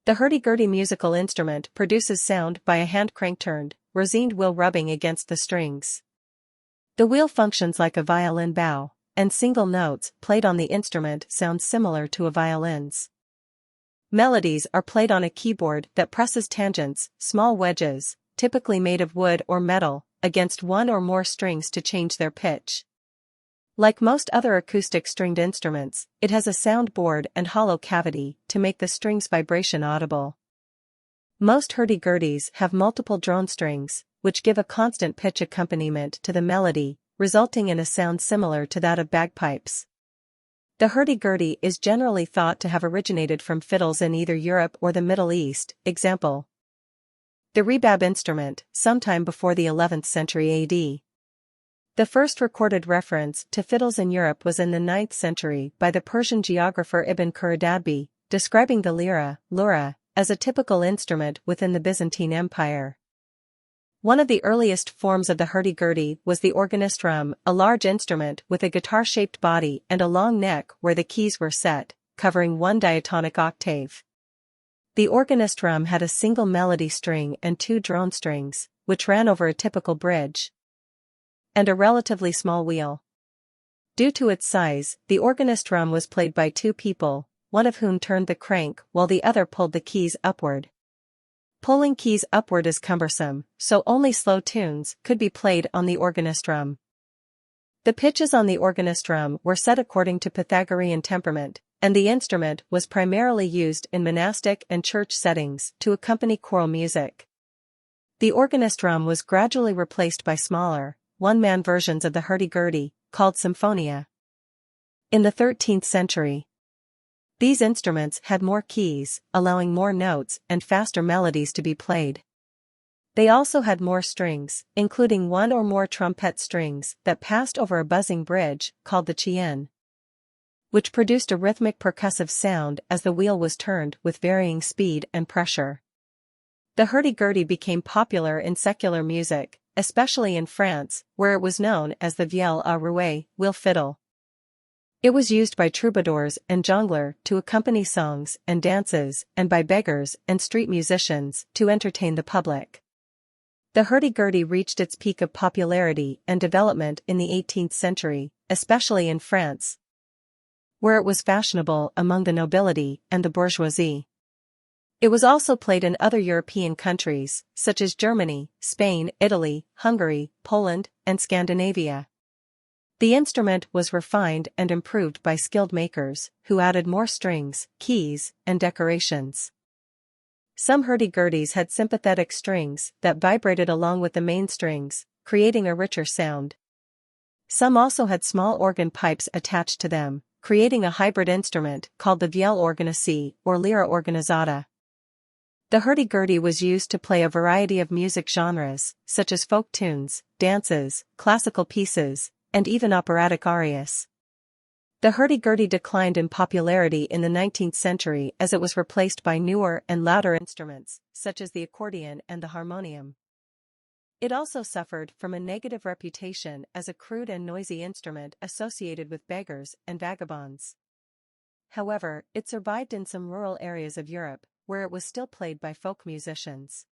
The hurdy-gurdy musical instrument produces sound by a hand crank-turned, resined wheel rubbing against the strings. The wheel functions like a violin bow, and single notes played on the instrument sound similar to a violin's. Melodies are played on a keyboard that presses tangents, small wedges, typically made of wood or metal, against one or more strings to change their pitch. Like most other acoustic stringed instruments, it has a sound board and hollow cavity to make the strings' vibration audible. Most hurdy-gurdies have multiple drone strings, which give a constant pitch accompaniment to the melody, resulting in a sound similar to that of bagpipes. The hurdy-gurdy is generally thought to have originated from fiddles in either Europe or the Middle East, example. The rebab instrument, sometime before the 11th century AD. The first recorded reference to fiddles in Europe was in the 9th century by the Persian geographer Ibn Khurradadbi, describing the lira, as a typical instrument within the Byzantine Empire. One of the earliest forms of the hurdy-gurdy was the organistrum, a large instrument with a guitar-shaped body and a long neck where the keys were set, covering one diatonic octave. The organistrum had a single melody string and two drone strings, which ran over a typical bridge, and a relatively small wheel. Due to its size, the organistrum was played by two people, one of whom turned the crank while the other pulled the keys upward. Pulling keys upward is cumbersome, so only slow tunes could be played on the organistrum. The pitches on the organistrum were set according to Pythagorean temperament, and the instrument was primarily used in monastic and church settings to accompany choral music. The organistrum was gradually replaced by smaller, one-man versions of the hurdy-gurdy, called symphonia. In the 13th century, these instruments had more keys, allowing more notes and faster melodies to be played. They also had more strings, including one or more trumpet strings that passed over a buzzing bridge, called the chien, which produced a rhythmic percussive sound as the wheel was turned with varying speed and pressure. The hurdy-gurdy became popular in secular music, especially in France, where it was known as the vielle à rouer, wheel fiddle. It was used by troubadours and jongleurs to accompany songs and dances, and by beggars and street musicians to entertain the public. The hurdy-gurdy reached its peak of popularity and development in the 18th century, especially in France, where it was fashionable among the nobility and the bourgeoisie. It was also played in other European countries, such as Germany, Spain, Italy, Hungary, Poland, and Scandinavia. The instrument was refined and improved by skilled makers, who added more strings, keys, and decorations. Some hurdy-gurdies had sympathetic strings that vibrated along with the main strings, creating a richer sound. Some also had small organ pipes attached to them, creating a hybrid instrument called the vielle organici or lyra organizzata. The hurdy-gurdy was used to play a variety of music genres, such as folk tunes, dances, classical pieces, and even operatic arias. The hurdy-gurdy declined in popularity in the 19th century as it was replaced by newer and louder instruments, such as the accordion and the harmonium. It also suffered from a negative reputation as a crude and noisy instrument associated with beggars and vagabonds. However, it survived in some rural areas of Europe, where it was still played by folk musicians.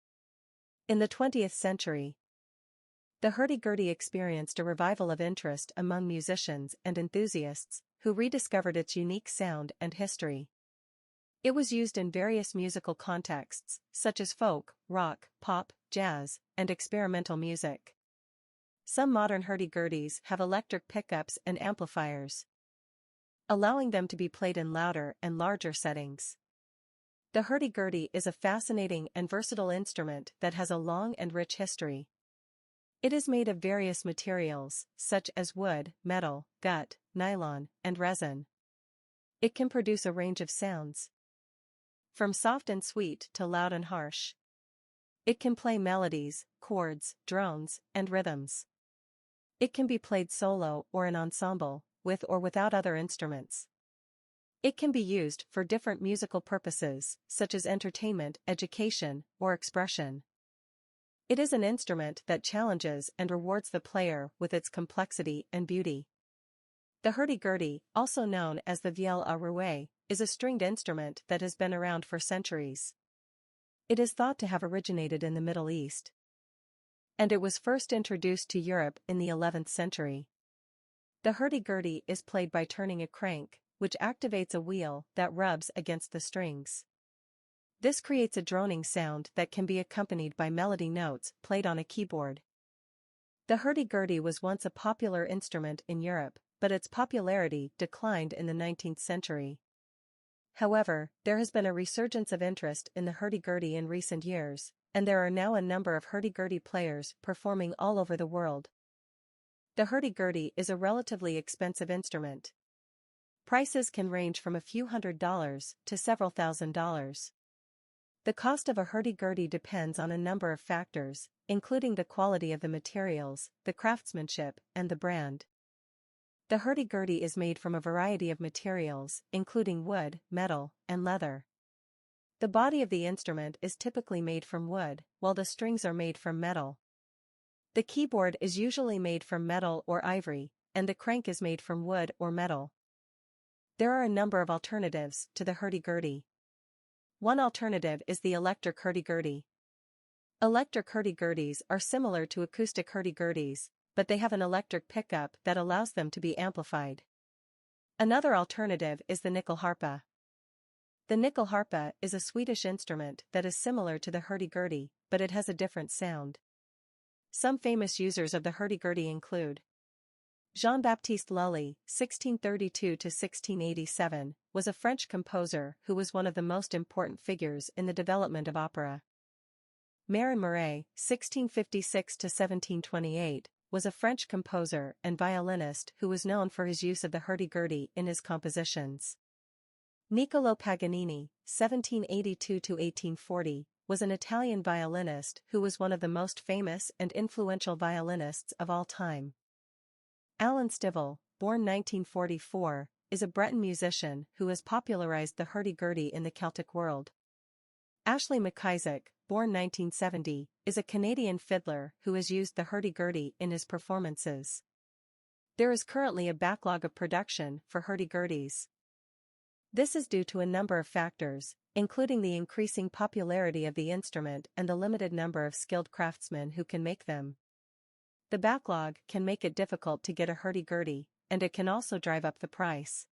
In the 20th century, the hurdy-gurdy experienced a revival of interest among musicians and enthusiasts, who rediscovered its unique sound and history. It was used in various musical contexts, such as folk, rock, pop, jazz, and experimental music. Some modern hurdy-gurdies have electric pickups and amplifiers, allowing them to be played in louder and larger settings. The hurdy-gurdy is a fascinating and versatile instrument that has a long and rich history. It is made of various materials, such as wood, metal, gut, nylon, and resin. It can produce a range of sounds, from soft and sweet to loud and harsh. It can play melodies, chords, drones, and rhythms. It can be played solo or in ensemble, with or without other instruments. It can be used for different musical purposes, such as entertainment, education, or expression. It is an instrument that challenges and rewards the player with its complexity and beauty. The hurdy-gurdy, also known as the vielle à rouer, is a stringed instrument that has been around for centuries. It is thought to have originated in the Middle East, and it was first introduced to Europe in the 11th century. The hurdy-gurdy is played by turning a crank, which activates a wheel that rubs against the strings. This creates a droning sound that can be accompanied by melody notes played on a keyboard. The hurdy-gurdy was once a popular instrument in Europe, but its popularity declined in the 19th century. However, there has been a resurgence of interest in the hurdy-gurdy in recent years, and there are now a number of hurdy-gurdy players performing all over the world. The hurdy-gurdy is a relatively expensive instrument. Prices can range from a few $100s to several $1,000s. The cost of a hurdy-gurdy depends on a number of factors, including the quality of the materials, the craftsmanship, and the brand. The hurdy-gurdy is made from a variety of materials, including wood, metal, and leather. The body of the instrument is typically made from wood, while the strings are made from metal. The keyboard is usually made from metal or ivory, and the crank is made from wood or metal. There are a number of alternatives to the hurdy-gurdy. One alternative is the electric hurdy-gurdy. Electric hurdy-gurdys are similar to acoustic hurdy-gurdys, but they have an electric pickup that allows them to be amplified. Another alternative is the nyckelharpa. The nyckelharpa is a Swedish instrument that is similar to the hurdy-gurdy, but it has a different sound. Some famous users of the hurdy-gurdy include Jean-Baptiste Lully, 1632–1687, was a French composer who was one of the most important figures in the development of opera. Marin Murray, 1656–1728, was a French composer and violinist who was known for his use of the hurdy-gurdy in his compositions. Niccolò Paganini, 1782–1840, was an Italian violinist who was one of the most famous and influential violinists of all time. Alan Stivell, born 1944, is a Breton musician who has popularized the hurdy-gurdy in the Celtic world. Ashley McIsaac, born 1970, is a Canadian fiddler who has used the hurdy-gurdy in his performances. There is currently a backlog of production for hurdy-gurdys. This is due to a number of factors, including the increasing popularity of the instrument and the limited number of skilled craftsmen who can make them. The backlog can make it difficult to get a hurdy-gurdy, and it can also drive up the price.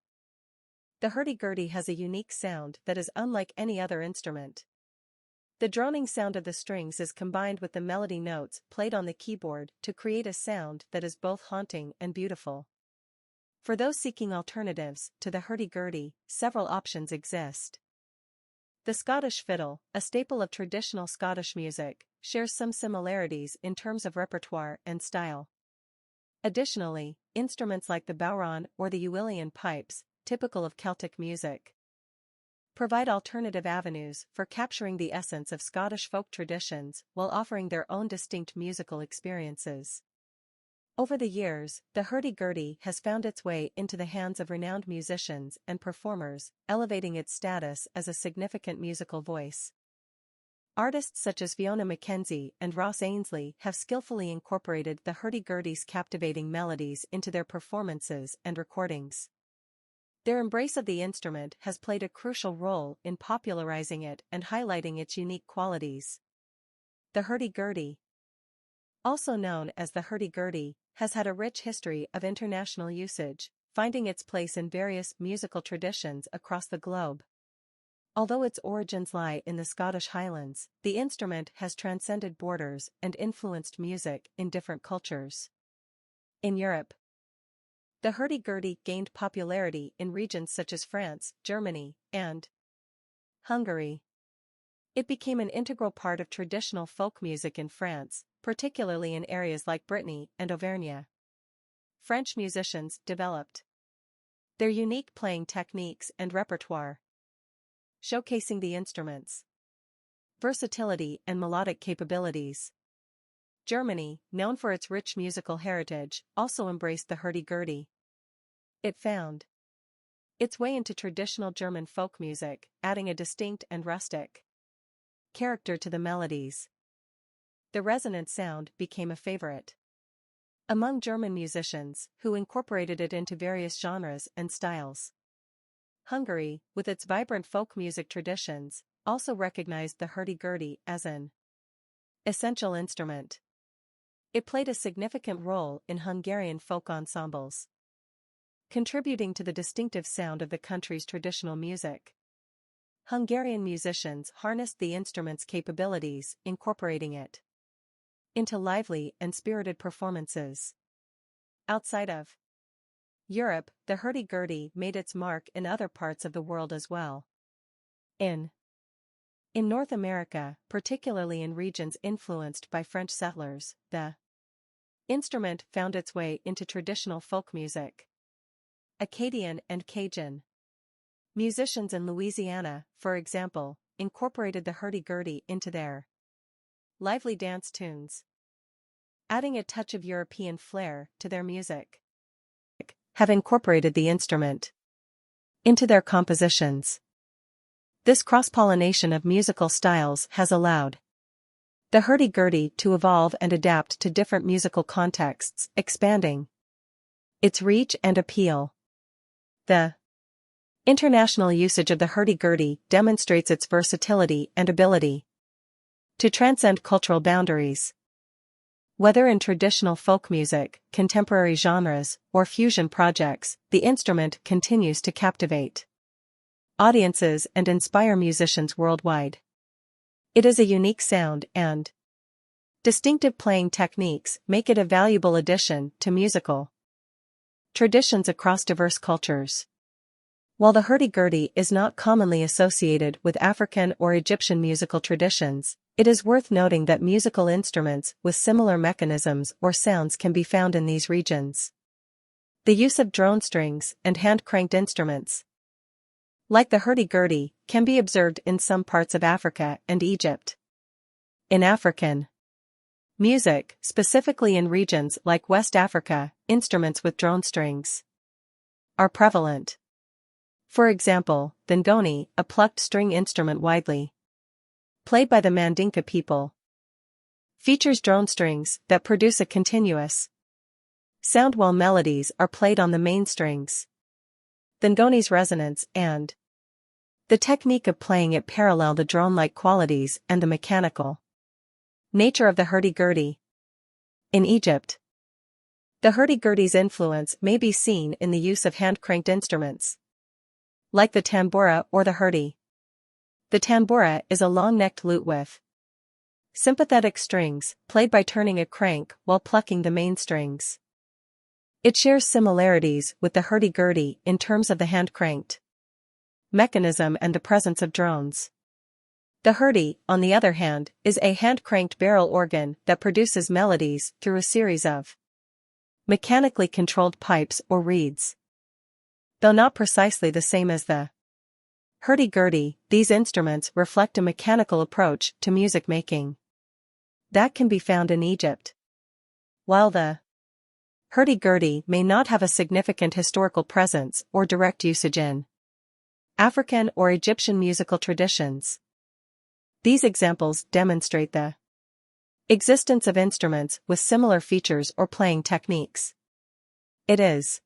The hurdy-gurdy has a unique sound that is unlike any other instrument. The droning sound of the strings is combined with the melody notes played on the keyboard to create a sound that is both haunting and beautiful. For those seeking alternatives to the hurdy-gurdy, several options exist. The Scottish fiddle, a staple of traditional Scottish music, shares some similarities in terms of repertoire and style. Additionally, instruments like the bodhrán or the Uilleann pipes, typical of Celtic music, provide alternative avenues for capturing the essence of Scottish folk traditions while offering their own distinct musical experiences. Over the years, the hurdy-gurdy has found its way into the hands of renowned musicians and performers, elevating its status as a significant musical voice. Artists such as Fiona McKenzie and Ross Ainsley have skillfully incorporated the hurdy-gurdy's captivating melodies into their performances and recordings. Their embrace of the instrument has played a crucial role in popularizing it and highlighting its unique qualities. The hurdy-gurdy, also known as the hurdy-gurdy, has had a rich history of international usage, finding its place in various musical traditions across the globe. Although its origins lie in the Scottish Highlands, the instrument has transcended borders and influenced music in different cultures. In Europe, the hurdy-gurdy gained popularity in regions such as France, Germany, and Hungary. It became an integral part of traditional folk music in France, particularly in areas like Brittany and Auvergne. French musicians developed their unique playing techniques and repertoire, showcasing the instrument's versatility and melodic capabilities. Germany, known for its rich musical heritage, also embraced the hurdy-gurdy. It found its way into traditional German folk music, adding a distinct and rustic character to the melodies. The resonant sound became a favorite among German musicians, who incorporated it into various genres and styles. Hungary, with its vibrant folk music traditions, also recognized the hurdy-gurdy as an essential instrument. It played a significant role in Hungarian folk ensembles, contributing to the distinctive sound of the country's traditional music. Hungarian musicians harnessed the instrument's capabilities, incorporating it into lively and spirited performances. Outside of Europe, the hurdy-gurdy made its mark in other parts of the world as well. In North America, particularly in regions influenced by French settlers, the instrument found its way into traditional folk music. Acadian and Cajun musicians in Louisiana, for example, incorporated the hurdy-gurdy into their lively dance tunes, adding a touch of European flair to their music. Have incorporated the instrument into their compositions. This cross-pollination of musical styles has allowed the hurdy-gurdy to evolve and adapt to different musical contexts, expanding its reach and appeal. The international usage of the hurdy-gurdy demonstrates its versatility and ability to transcend cultural boundaries. Whether in traditional folk music, contemporary genres, or fusion projects, the instrument continues to captivate audiences and inspire musicians worldwide. It is a unique sound and distinctive playing techniques make it a valuable addition to musical traditions across diverse cultures. While the hurdy-gurdy is not commonly associated with African or Egyptian musical traditions, it is worth noting that musical instruments with similar mechanisms or sounds can be found in these regions. The use of drone strings and hand-cranked instruments, like the hurdy-gurdy, can be observed in some parts of Africa and Egypt. In African music, specifically in regions like West Africa, instruments with drone strings are prevalent. For example, the ngoni, a plucked string instrument widely played by the Mandinka people, features drone strings that produce a continuous sound while melodies are played on the main strings. The ngoni's resonance and the technique of playing it parallel the drone-like qualities and the mechanical nature of the hurdy-gurdy. In Egypt, the hurdy-gurdy's influence may be seen in the use of hand-cranked instruments, like the tambura or the hurdy. The tambura is a long-necked lute with sympathetic strings, played by turning a crank while plucking the main strings. It shares similarities with the hurdy-gurdy in terms of the hand-cranked mechanism and the presence of drones. The hurdy, on the other hand, is a hand-cranked barrel organ that produces melodies through a series of mechanically controlled pipes or reeds. Though not precisely the same as the hurdy-gurdy, these instruments reflect a mechanical approach to music making that can be found in Egypt. While the hurdy-gurdy may not have a significant historical presence or direct usage in African or Egyptian musical traditions, these examples demonstrate the existence of instruments with similar features or playing techniques. It is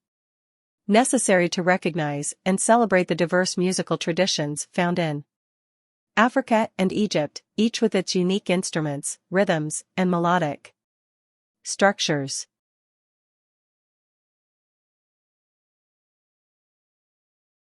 necessary to recognize and celebrate the diverse musical traditions found in Africa and Egypt, each with its unique instruments, rhythms, and melodic structures.